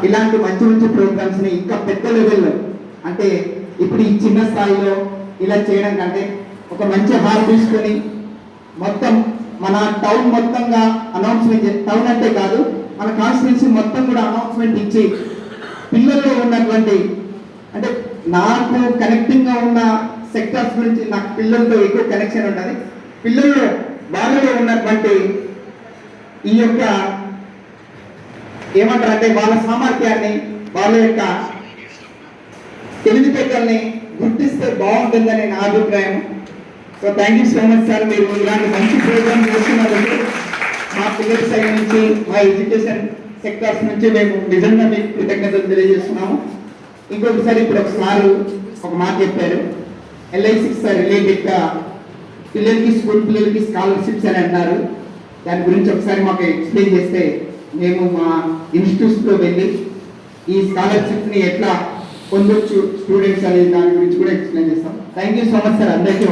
ఇలాంటి మంచి మంచి ప్రోగ్రామ్స్ని ఇంకా పెద్ద లెవెల్లో, అంటే ఇప్పుడు ఈ చిన్న స్థాయిలో ఇలా చేయడం కంటే ఒక మంచి హాల్ తీసుకొని మొత్తం మన టౌన్ మొత్తంగా అనౌన్స్మెంట్, టౌన్ అంటే కాదు మన కాన్స్టిట్యున్సీ మొత్తం కూడా అనౌన్స్మెంట్ ఇచ్చి పిల్లల్లో ఉన్నటువంటి, అంటే నాకు కనెక్టింగ్గా ఉన్న సెక్టర్స్ గురించి నాకు పిల్లలతో ఎక్కువ కనెక్షన్ ఉంటుంది. పిల్లల్లో వాళ్ళలో ఉన్నటువంటి ఈ యొక్క ఏమంటారు అంటే వాళ్ళ సామర్థ్యాన్ని, వాళ్ళ యొక్క తెలివితేటల్ని గుర్తిస్తే బాగుంటుందని నా అభిప్రాయం. So thank you so much sir, మీరు ఇలాంటి మంచి ప్రోగ్రామ్ చేస్తున్నందుకు మా పిల్లల సైడ్ నుంచి, మా ఎడ్యుకేషన్ సెక్టర్స్ నుంచి మేము నిజంగా మీకు కృతజ్ఞతలు తెలియజేస్తున్నాము. ఇంకొకసారి ఇప్పుడు ఒకసారి ఒక మాట చెప్పారు, LIC సార్ రిలేటెడ్గా పిల్లలకి, స్కూల్ పిల్లలకి స్కాలర్షిప్స్ అని అన్నారు. దాని గురించి ఒకసారి మాకు ఎక్స్ప్లెయిన్ చేస్తే మేము మా ఇన్స్టిట్యూట్స్లో వెళ్ళి ఈ స్కాలర్షిప్ని ఎట్లా పొందొచ్చు స్టూడెంట్స్ అనేది దాని గురించి కూడా ఎక్స్ప్లెయిన్ చేస్తాం. Thank you so much sir అందరికీ.